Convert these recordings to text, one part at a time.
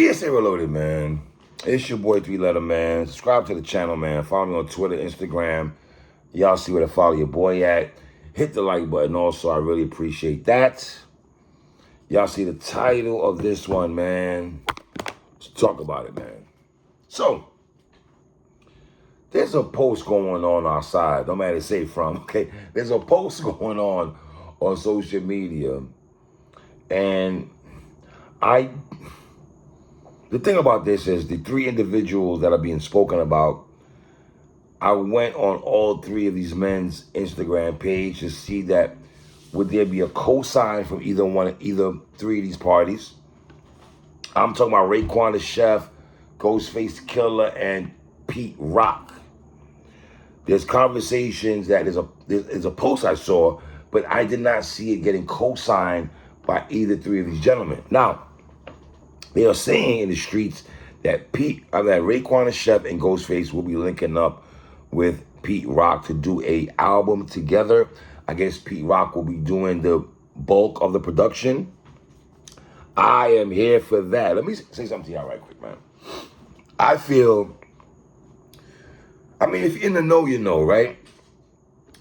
PSA Reloaded, man. It's your boy 3-Letter Man. Subscribe to the channel, man. Follow me on Twitter, Instagram. Y'all see where to follow your boy at. Hit the like button also. I really appreciate that. Y'all see the title of this one, man. Let's talk about it, man. So, there's a post going on outside. No matter say from, okay? There's a post going on social media. And the thing about this is the three individuals that are being spoken about, I went on all three of these men's Instagram page to see that would there be a cosign from either three of these parties. I'm talking about Raekwon the Chef, Ghostface, Killah, and Pete Rock. There's conversations that there's a post I saw, but I did not see it getting co-signed by either three of these gentlemen. Now, they are saying in the streets that Raekwon the Chef and Ghostface will be linking up with Pete Rock to do a album together. I guess Pete Rock will be doing the bulk of the production. I am here for that. Let me say something to y'all right quick, man. I feel, if you're in the know, you know, right?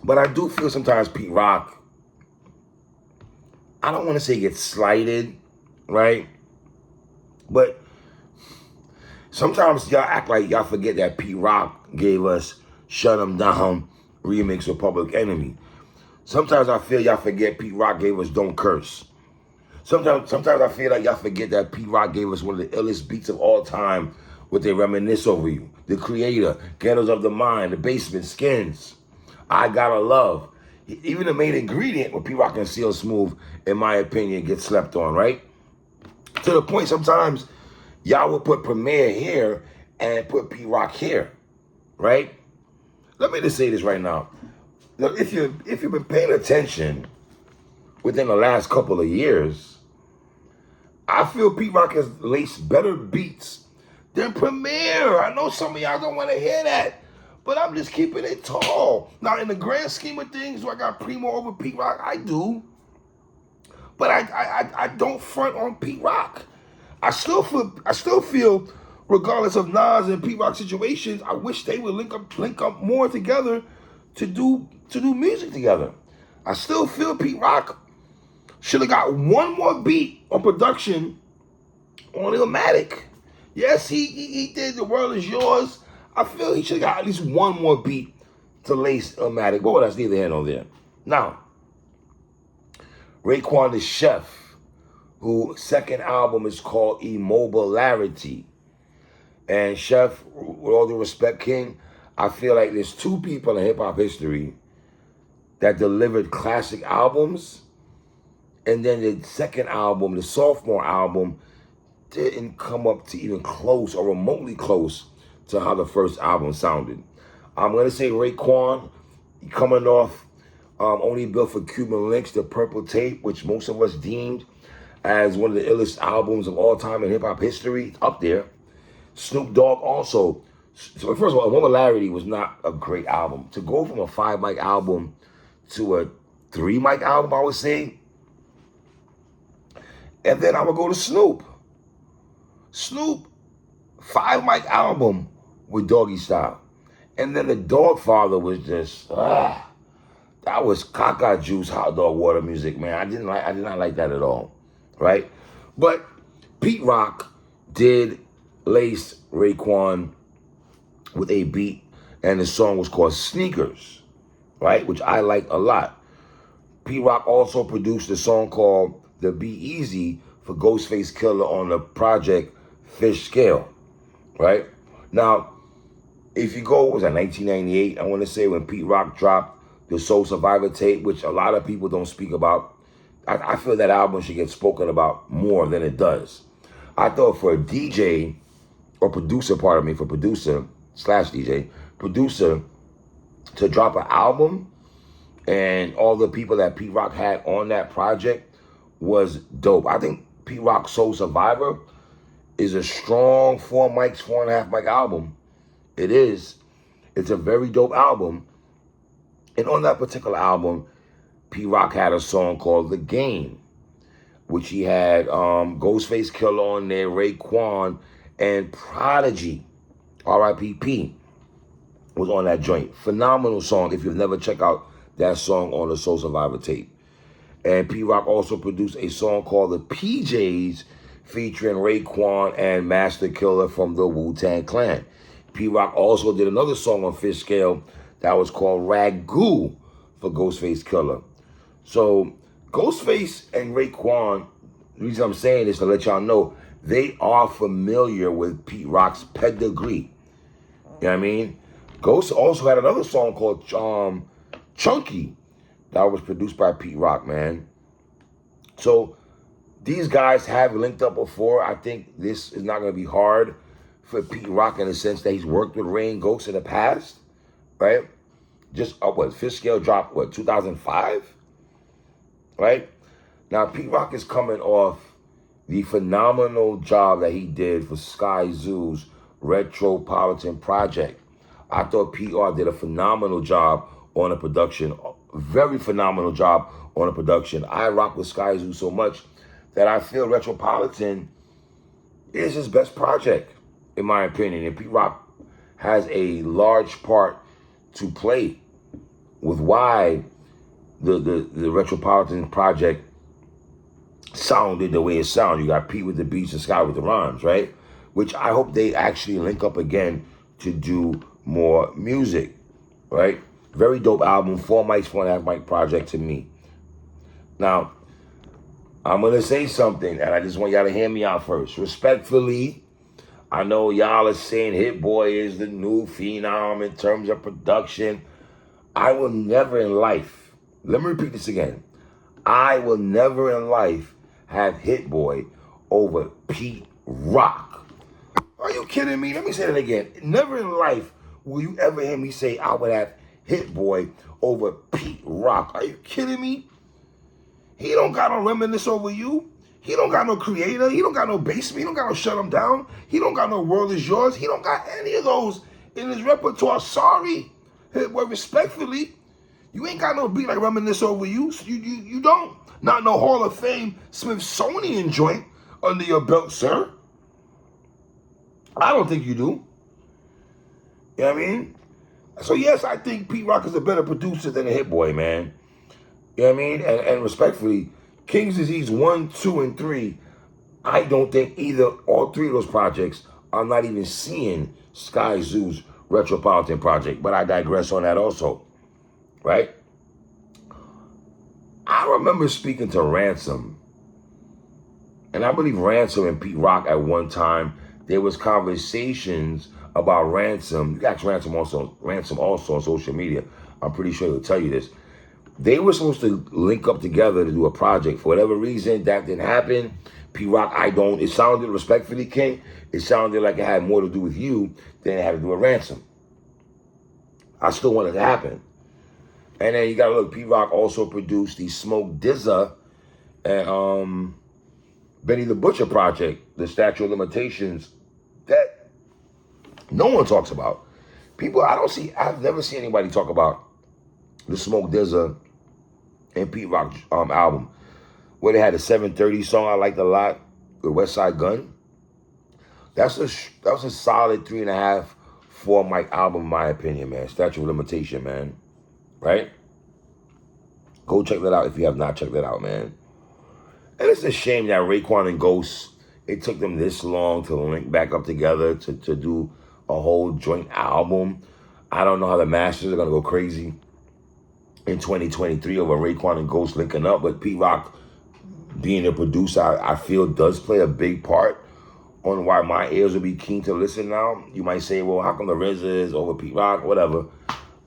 But I do feel sometimes Pete Rock, I don't want to say gets slighted, right? But sometimes y'all act like y'all forget that Pete Rock gave us Shut 'Em Down remix of Public Enemy. Sometimes I feel y'all forget Pete Rock gave us Don't Curse. Sometimes I feel like y'all forget that Pete Rock gave us one of the illest beats of all time with They Reminisce Over You, The Creator, Ghettos of the Mind, The Basement, Skins, I Gotta Love. Even the main ingredient with Pete Rock and CL Smooth, in my opinion, gets slept on, right? To the point sometimes y'all will put Premier here and put Pete Rock here, right? Let me just say this right now. Look, if you've been paying attention within the last couple of years, I feel Pete Rock has laced better beats than Premier. I know some of y'all don't want to hear that, but I'm just keeping it tall. Now, in the grand scheme of things, do I got Primo over Pete Rock? I do. But I don't front on Pete Rock. I still feel, regardless of Nas and Pete Rock situations, I wish they would link up more together to do music together. I still feel Pete Rock should have got one more beat on production on Illmatic. Yes, he did The World Is Yours. I feel he should have got at least one more beat to lace Illmatic. But that's neither here nor there. Now, Raekwon the Chef, whose second album is called Immobilarity. And Chef, with all due respect, King, I feel like there's two people in hip-hop history that delivered classic albums, and then the second album, the sophomore album, didn't come up to even close or remotely close to how the first album sounded. I'm going to say Raekwon, coming off Only Built for Cuban Links, The Purple Tape, which most of us deemed as one of the illest albums of all time in hip-hop history, up there. Snoop Dogg also. So first of all, Immobilarity was not a great album. To go from a 5-mic album to a 3-mic album, I would say. And then I would go to Snoop. Snoop, 5-mic album with Doggy Style. And then the Dogfather was just, that was caca juice, hot dog water music, man. I did not like that at all, right? But Pete Rock did lace Raekwon with a beat, and the song was called Sneakers, right? Which I like a lot. Pete Rock also produced a song called The Be Easy for Ghostface Killah on the project Fish Scale, right? Now, if you go, was that 1998? I want to say when Pete Rock dropped the Soul Survivor tape, which a lot of people don't speak about. I feel that album should get spoken about more than it does. I thought for a DJ, or producer, pardon me, for producer/DJ, producer to drop an album and all the people that Pete Rock had on that project was dope. I think Pete Rock's Soul Survivor is a strong 4 mics, 4.5 mic album. It is. It's a very dope album. And on that particular album, Pete Rock had a song called The Game, which he had Ghostface Killah on there, Raekwon, and Prodigy, R.I.P.P. was on that joint. Phenomenal song if you've never checked out that song on the Soul Survivor tape. And P-Rock also produced a song called The PJs featuring Raekwon and Master Killah from the Wu-Tang Clan. P-Rock also did another song on Fish Scale that was called Ragu for Ghostface Killah. So Ghostface and Raekwon, the reason I'm saying this to let y'all know, they are familiar with Pete Rock's pedigree. You know what I mean? Ghost also had another song called Chunky that was produced by Pete Rock, man. So these guys have linked up before. I think this is not going to be hard for Pete Rock in the sense that he's worked with Rain Ghost in the past, right? Just Fish Scale dropped, 2005? Right? Now, Pete Rock is coming off the phenomenal job that he did for Sky Zoo's Retropolitan Project. I thought PR did a phenomenal job on the production, very phenomenal job on the production. I rock with Sky Zoo so much that I feel Retropolitan is his best project, in my opinion. And Pete Rock has a large part to play with why the Retropolitan project sounded the way it sounded. You got Pete with the beats and Sky with the rhymes, right? Which I hope they actually link up again to do more music, right? Very dope album, 4 mics, 4.5 mic project to me. Now, I'm going to say something, and I just want y'all to hear me out first. Respectfully, I know y'all are saying Hit Boy is the new phenom in terms of production. I will never in life, let me repeat this again. I will never in life have Hit Boy over Pete Rock. Are you kidding me? Let me say that again. Never in life will you ever hear me say I would have Hit Boy over Pete Rock. Are you kidding me? He don't got no reminisce over you. He don't got no creator. He don't got no basement. He don't got no shut him down. He don't got no world is yours. He don't got any of those in his repertoire. Sorry. Hit Boy, respectfully, you ain't got no beat like reminisce over you. You don't. Not no Hall of Fame Smithsonian joint under your belt, sir. I don't think you do. You know what I mean? So yes, I think Pete Rock is a better producer than a Hit Boy, man. You know what I mean? And respectfully, King's Disease 1, 2, and 3, I don't think either, all three of those projects are not even seeing Sky Zoo's Retropolitan project. But I digress on that also, right? I remember speaking to Ransom, and I believe Ransom and Pete Rock at one time, there was conversations about Ransom. You can ask Ransom also on social media. I'm pretty sure he'll tell you this. They were supposed to link up together to do a project. For whatever reason, that didn't happen. Pete Rock, it sounded, respectfully, King, it sounded like it had more to do with you than it had to do with Ransom. I still want it to happen. And then you gotta look, Pete Rock also produced the Smoke DZA and Benny the Butcher project, the Statute of Limitations, that no one talks about. I've never seen anybody talk about the Smoke DZA and Pete Rock album, where they had a 730 song I liked a lot with West Side Gun. That was a solid 3.5, 4 mic album in my opinion, man. Statute of Limitation, man. Right? Go check that out if you have not checked that out, man. And it's a shame that Raekwon and Ghost, it took them this long to link back up together to do a whole joint album. I don't know how the masters are going to go crazy in 2023 over Raekwon and Ghost linking up, but Pete Rock being a producer, I feel does play a big part on why my ears will be keen to listen now. You might say, well, how come the RZA is over Pete Rock, whatever.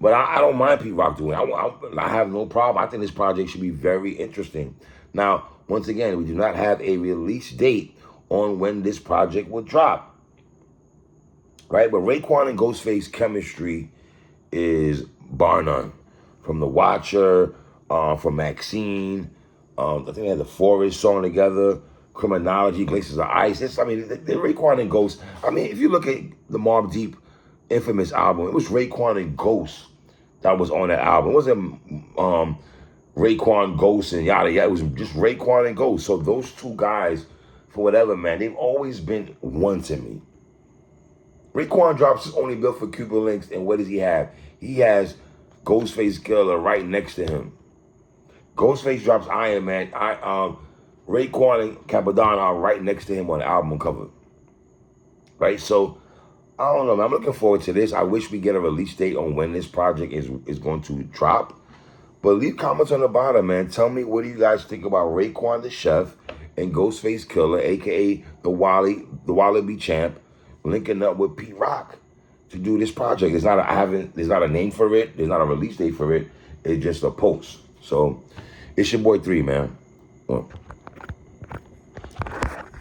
But I don't mind Pete Rock doing it. I have no problem. I think this project should be very interesting. Now, once again, we do not have a release date on when this project will drop. Right? But Raekwon and Ghostface chemistry is bar none. From The Watcher, from Maxine, I think they had the Forest song together, Criminology, Glaciers of Ice. The Raekwon and Ghost. I mean, if you look at the Mobb Deep infamous album, it was Raekwon and Ghost that was on that album. It wasn't Raekwon, Ghost, and yada yada. It was just Raekwon and Ghost. So those two guys, for whatever, man, they've always been one to me. Raekwon drops his only built for Cuban links, and what does he have? He has Ghostface Killah right next to him. Ghostface drops Iron Man. Raekwon and Capadonna are right next to him on the album cover. Right? So, I don't know, man. I'm looking forward to this. I wish we get a release date on when this project is going to drop. But leave comments on the bottom, man. Tell me, what do you guys think about Raekwon the Chef and Ghostface Killah, a.k.a. the Wallaby Champ, linking up with Pete Rock to do this project. There's not a name for it. There's not a release date for it. It's just a post. So, it's your boy 3, man.